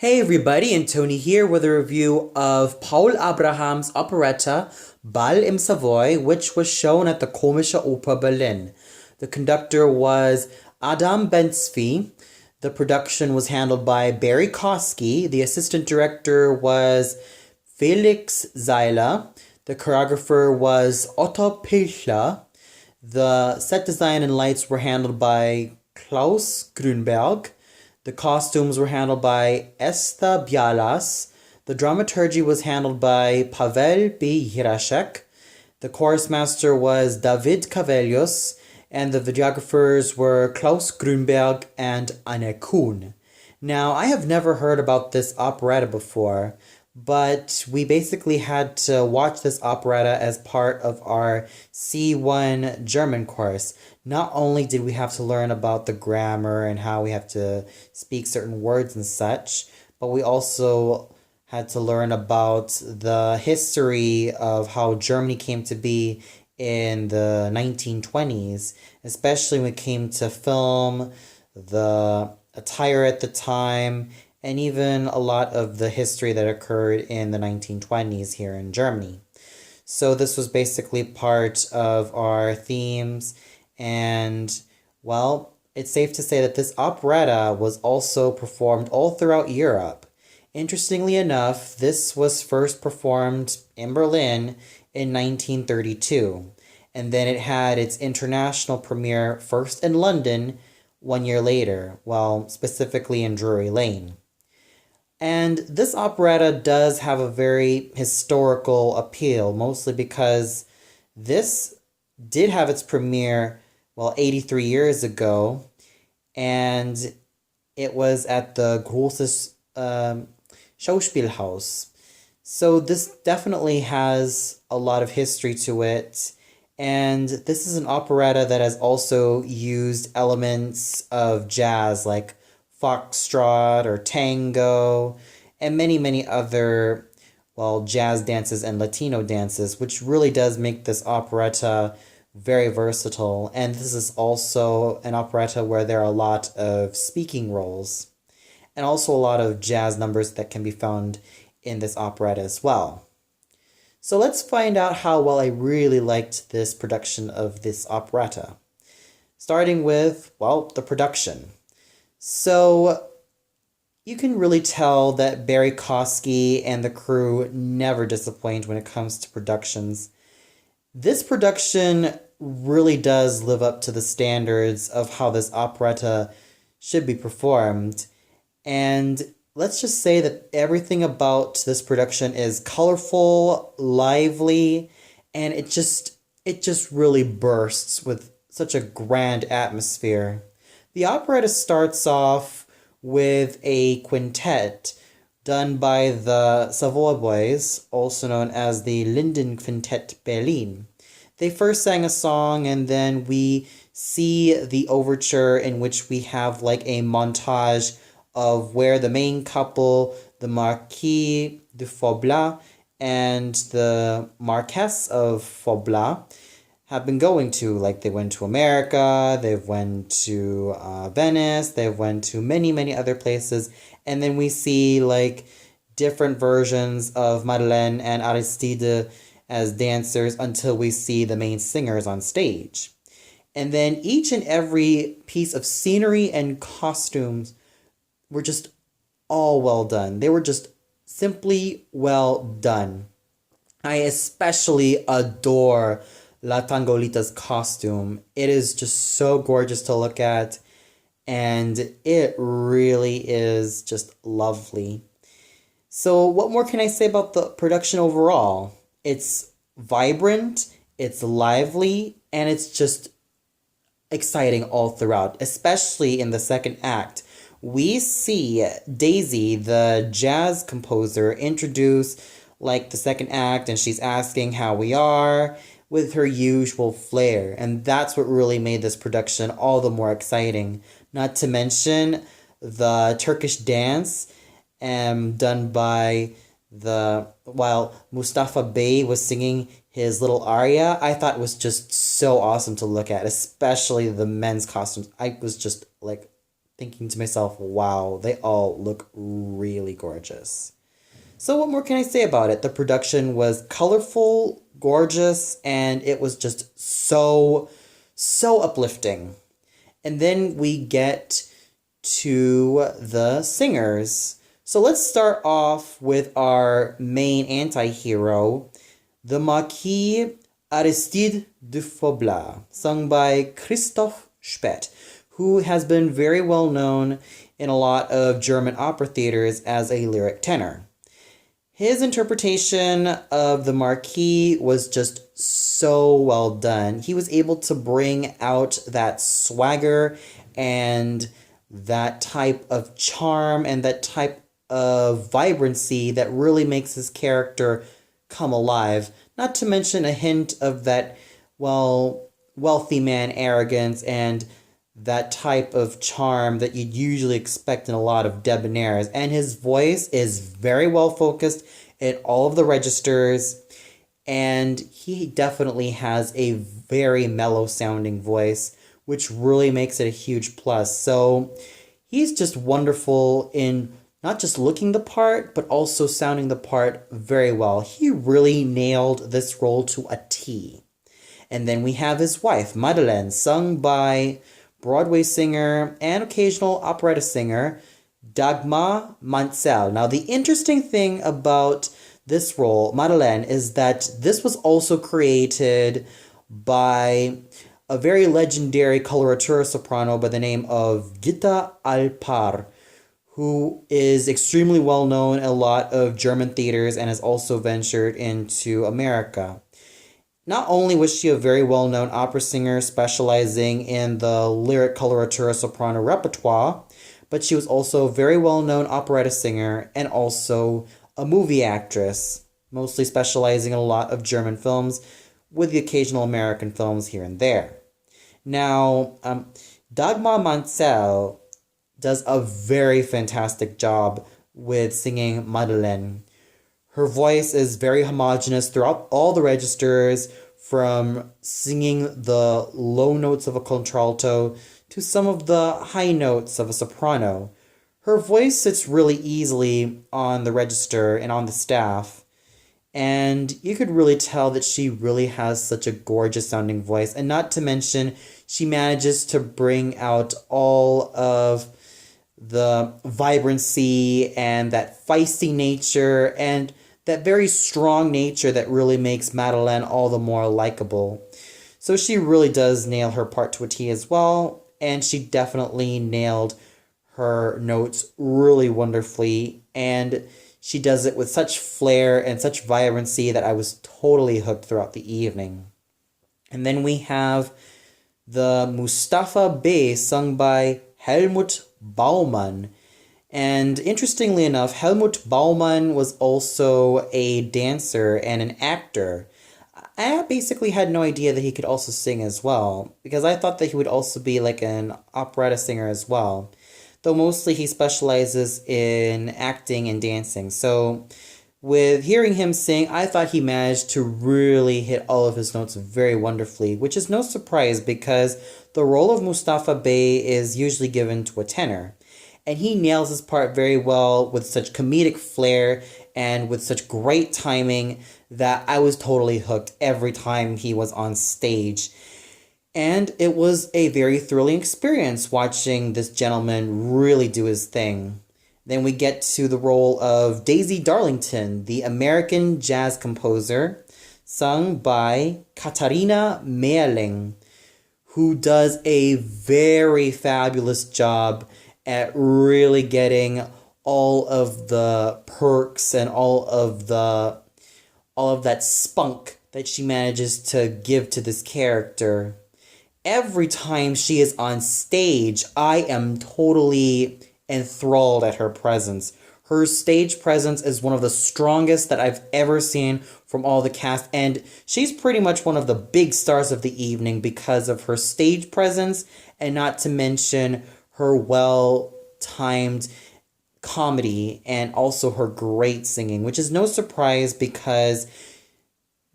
Hey everybody, and Tony here with a review of Paul Abraham's operetta Ball im Savoy, which was shown at the Komische Oper Berlin. The conductor was Adam Bensby. The production was handled by Barry Kosky. The assistant director was Felix Seiler. The choreographer was Otto Pilchler. The set design and lights were handled by Klaus Grünberg. The costumes were handled by Esta Bialas. The dramaturgy was handled by Pavel B. Hirashek. The chorus master was David Cavelius, and the videographers were Klaus Grünberg and Anne Kuhn. Now, I have never heard about this operetta before, but we basically had to watch this operetta as part of our C1 German course. Not only did we have to learn about the grammar and how we have to speak certain words and such, but we also had to learn about the history of how Germany came to be in the 1920s, especially when it came to film, the attire at the time, and even a lot of the history that occurred in the 1920s here in Germany. So this was basically part of our themes, and well, it's safe to say that this operetta was also performed all throughout Europe. Interestingly enough, this was first performed in Berlin in 1932, and then it had its international premiere first in London 1 year later, well, specifically in Drury Lane. And this operetta does have a very historical appeal, mostly because this did have its premiere, 83 years ago, and it was at the Großes Schauspielhaus. So this definitely has a lot of history to it, and this is an operetta that has also used elements of jazz, like foxtrot or tango, and many, many other, jazz dances and Latino dances, which really does make this operetta very versatile. And this is also an operetta where there are a lot of speaking roles, and also a lot of jazz numbers that can be found in this operetta as well. So let's find out how well I really liked this production of this operetta. Starting with, the production. So you can really tell that Barry Kosky and the crew never disappoint when it comes to productions. This production really does live up to the standards of how this operetta should be performed. And let's just say that everything about this production is colorful, lively, and it just really bursts with such a grand atmosphere. The operetta starts off with a quintet done by the Savoy boys, also known as the Linden Quintet Berlin. They first sang a song, and then we see the overture, in which we have like a montage of where the main couple, the Marquis de Faublas and the Marquess of Faublas, have been going to. Like, they went to America, they've went to Venice, they've went to many, many other places, and then we see like different versions of Madeleine and Aristide as dancers until we see the main singers on stage. And then each and every piece of scenery and costumes were just all well done. They were just simply well done. I especially adore La Tangolita's costume. It is just so gorgeous to look at, and it really is just lovely. So what more can I say about the production overall? It's vibrant, it's lively, and it's just exciting all throughout, especially in the second act. We see Daisy, the jazz composer, introduce like the second act, and she's asking how we are, with her usual flair, and that's what really made this production all the more exciting. Not to mention the Turkish dance done by while Mustafa Bey was singing his little aria. I thought it was just so awesome to look at, especially the men's costumes. I was just like thinking to myself, wow, they all look really gorgeous. So, what more can I say about it? The production was colorful, gorgeous, and it was just so uplifting. And then we get to the singers. So, let's start off with our main anti hero, the Marquis Aristide de Faublas, sung by Christoph Speth, who has been very well known in a lot of German opera theaters as a lyric tenor. His interpretation of the Marquis was just so well done. He was able to bring out that swagger and that type of charm and that type of vibrancy that really makes his character come alive. Not to mention a hint of that, well, wealthy man arrogance and that type of charm that you'd usually expect in a lot of debonaires. And his voice is very well focused in all of the registers, and he definitely has a very mellow sounding voice, which really makes it a huge plus. So he's just wonderful in not just looking the part, but also sounding the part very well. He really nailed this role to a T. And then we have his wife, Madeleine, sung by Broadway singer and occasional operetta singer Dagmar Mansell. Now, the interesting thing about this role, Madeleine, is that this was also created by a very legendary coloratura soprano by the name of Gitta Alpar, who is extremely well known in a lot of German theaters and has also ventured into America. Not only was she a very well-known opera singer specializing in the lyric coloratura soprano repertoire, but she was also a very well-known operetta singer and also a movie actress, mostly specializing in a lot of German films with the occasional American films here and there. Now, Dagmar Mansell does a very fantastic job with singing Madeleine. Her voice is very homogeneous throughout all the registers, from singing the low notes of a contralto to some of the high notes of a soprano. Her voice sits really easily on the register and on the staff, and you could really tell that she really has such a gorgeous sounding voice, and not to mention she manages to bring out all of the vibrancy and that feisty nature and that very strong nature that really makes Madeleine all the more likable. So she really does nail her part to a T as well, and she definitely nailed her notes really wonderfully, and she does it with such flair and such vibrancy that I was totally hooked throughout the evening. And then we have the Mustafa Bey, sung by Helmut Baumann. And interestingly enough, Helmut Baumann was also a dancer and an actor. I basically had no idea that he could also sing as well, because I thought that he would also be like an operetta singer as well. Though mostly he specializes in acting and dancing. So with hearing him sing, I thought he managed to really hit all of his notes very wonderfully, which is no surprise because the role of Mustafa Bey is usually given to a tenor. And he nails his part very well with such comedic flair and with such great timing that I was totally hooked every time he was on stage. And it was a very thrilling experience watching this gentleman really do his thing. Then we get to the role of Daisy Darlington, the American jazz composer, sung by Katharina Meerling, who does a very fabulous job at really getting all of the perks and all of that spunk that she manages to give to this character. Every time she is on stage, I am totally enthralled at her presence. Her stage presence is one of the strongest that I've ever seen from all the cast, and she's pretty much one of the big stars of the evening because of her stage presence, and not to mention her well-timed comedy and also her great singing, which is no surprise because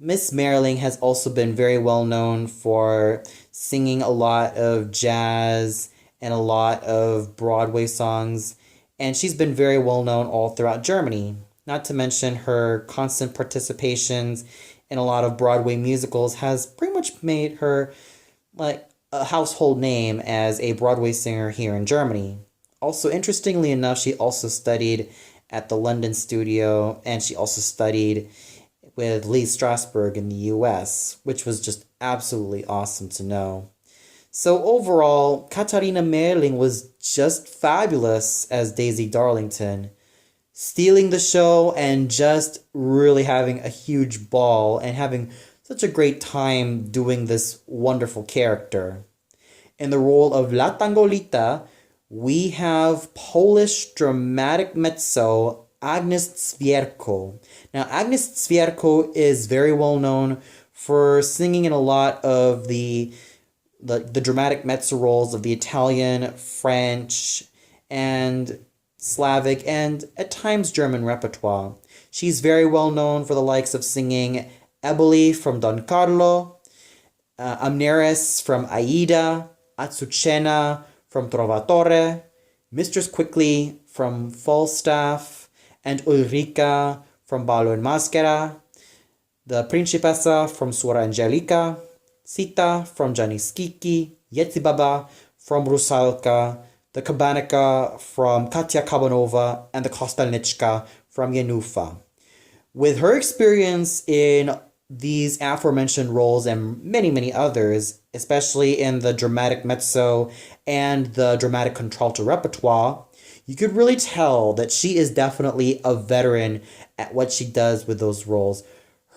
Miss Meerling has also been very well known for singing a lot of jazz in a lot of Broadway songs, and she's been very well known all throughout Germany. Not to mention her constant participations in a lot of Broadway musicals has pretty much made her like a household name as a Broadway singer here in Germany. Also, interestingly enough, she also studied at the London studio and she also studied with Lee Strasberg in the US, which was just absolutely awesome to know. So overall, Katharina Merling was just fabulous as Daisy Darlington, stealing the show and just really having a huge ball and having such a great time doing this wonderful character. In the role of La Tangolita, we have Polish dramatic mezzo Agnes Zwierko. Now, Agnes Zwierko is very well known for singing in a lot of the dramatic mezzo roles of the Italian, French, and Slavic, and at times German repertoire. She's very well known for the likes of singing Eboli from Don Carlo, Amneris from Aida, Azucena from Trovatore, Mistress Quickly from Falstaff, and Ulrica from Ballo in Maschera, the Principessa from Suora Angelica, Sita from Gianni Schicchi, Yetzibaba from Rusalka, the Kabanica from Katya Kabanova, and the Kostelnichka from Yanufa. With her experience in these aforementioned roles and many, many others, especially in the dramatic mezzo and the dramatic contralto repertoire, you could really tell that she is definitely a veteran at what she does with those roles.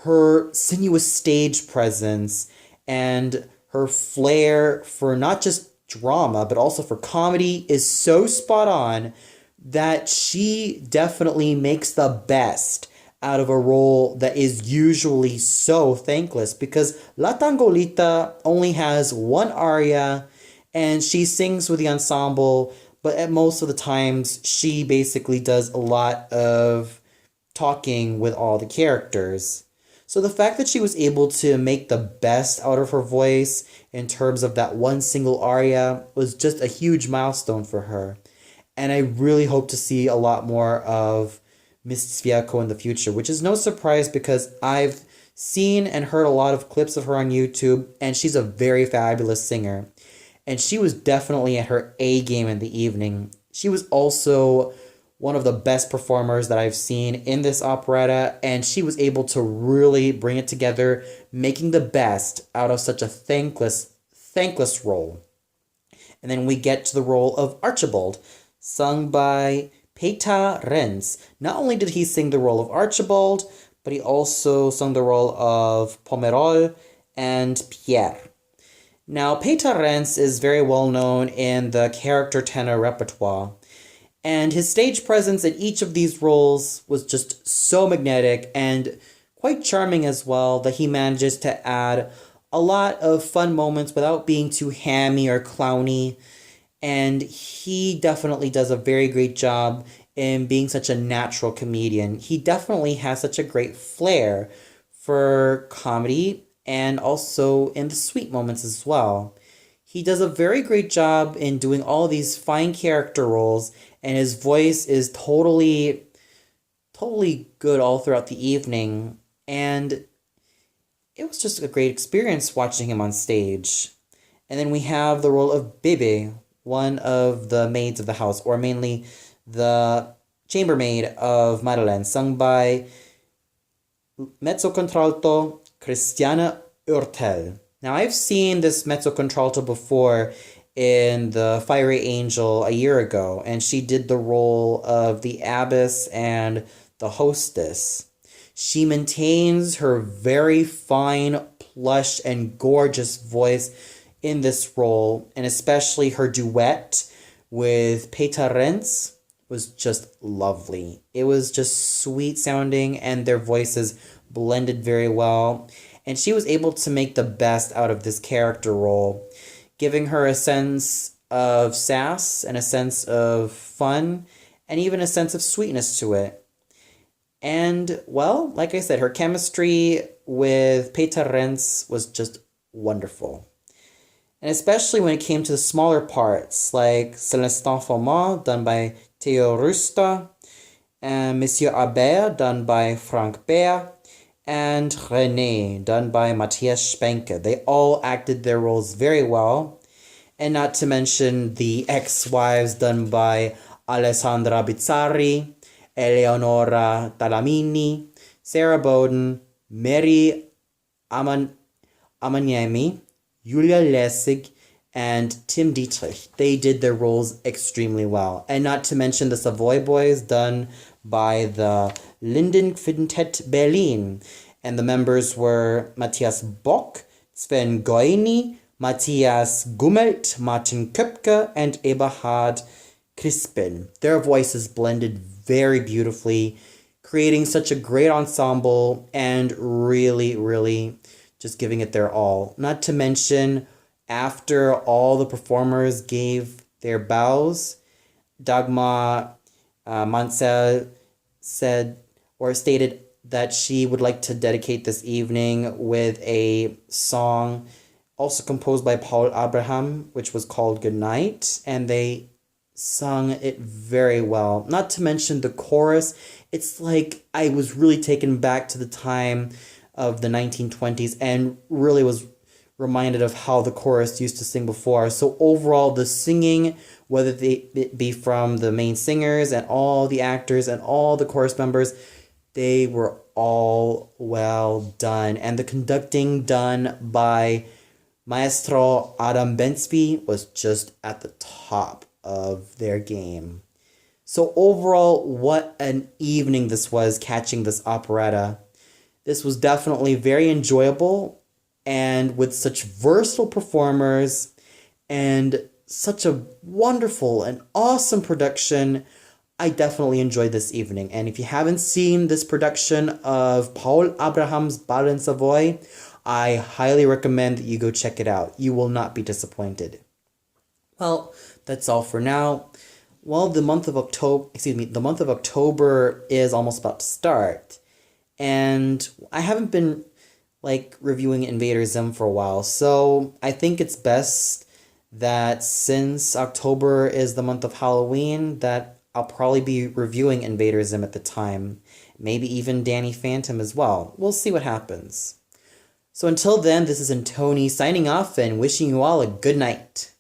Her sinuous stage presence and her flair for not just drama, but also for comedy is so spot on that she definitely makes the best out of a role that is usually so thankless because La Tangolita only has one aria and she sings with the ensemble, but at most of the times she basically does a lot of talking with all the characters. So the fact that she was able to make the best out of her voice in terms of that one single aria was just a huge milestone for her. And I really hope to see a lot more of Miss Sviako in the future, which is no surprise because I've seen and heard a lot of clips of her on YouTube, and she's a very fabulous singer. And she was definitely at her A game in the evening. She was also one of the best performers that I've seen in this operetta, and she was able to really bring it together, making the best out of such a thankless role. And then we get to the role of Archibald, sung by Peter Renz. Not only did he sing the role of Archibald, but he also sung the role of Pomerol and Pierre. Now, Peter Renz is very well known in the character tenor repertoire, and his stage presence in each of these roles was just so magnetic and quite charming as well that he manages to add a lot of fun moments without being too hammy or clowny. And he definitely does a very great job in being such a natural comedian. He definitely has such a great flair for comedy and also in the sweet moments as well. He does a very great job in doing all these fine character roles, and his voice is totally good all throughout the evening. And it was just a great experience watching him on stage. And then we have the role of Bebe, one of the maids of the house, or mainly the chambermaid of Madeleine, sung by mezzo-contralto Christiana Urtel. Now, I've seen this mezzo-contralto before in The Fiery Angel a year ago, and she did the role of the abbess and the hostess. She maintains her very fine, plush, and gorgeous voice in this role, and especially her duet with Peter Renz was just lovely. It was just sweet sounding, and their voices blended very well, and she was able to make the best out of this character role, giving her a sense of sass and a sense of fun and even a sense of sweetness to it. And, well, like I said, her chemistry with Peter Renz was just wonderful. And especially when it came to the smaller parts, like Célestin Froment, done by Theo Rusta, and Monsieur Albert, done by Frank Baer, and René, done by Matthias Spenke. They all acted their roles very well, and not to mention the ex-wives done by Alessandra Bizzarri, Eleonora Talamini, Sarah Bowden, Mary Amaniemi, Julia Lessig, and Tim Dietrich. They did their roles extremely well. And not to mention the Savoy boys done by the Linden Quintet Berlin. And the members were Matthias Bock, Sven Goini, Matthias Gummelt, Martin Köpke, and Eberhard Crispin. Their voices blended very beautifully, creating such a great ensemble and really, really just giving it their all. Not to mention, after all the performers gave their bows, Dagmar Mansell said or stated that she would like to dedicate this evening with a song also composed by Paul Abraham, which was called Good Night, and they sung it very well. Not to mention the chorus. It's like I was really taken back to the time of the 1920s and really was reminded of how the chorus used to sing before. So overall, the singing, whether it be from the main singers and all the actors and all the chorus members, they were all well done. And the conducting done by Maestro Adam Bensby was just at the top of their game. So overall, what an evening this was catching this operetta. This was definitely very enjoyable, and with such versatile performers and such a wonderful and awesome production, I definitely enjoyed this evening. And if you haven't seen this production of Paul Abraham's Bal in Savoy, I highly recommend that you go check it out. You will not be disappointed. Well, that's all for now. Well, the month of October is almost about to start. And I haven't been reviewing Invader Zim for a while, so I think it's best that since October is the month of Halloween, that I'll probably be reviewing Invader Zim at the time. Maybe even Danny Phantom as well. We'll see what happens. So until then, this is Antoni signing off and wishing you all a good night.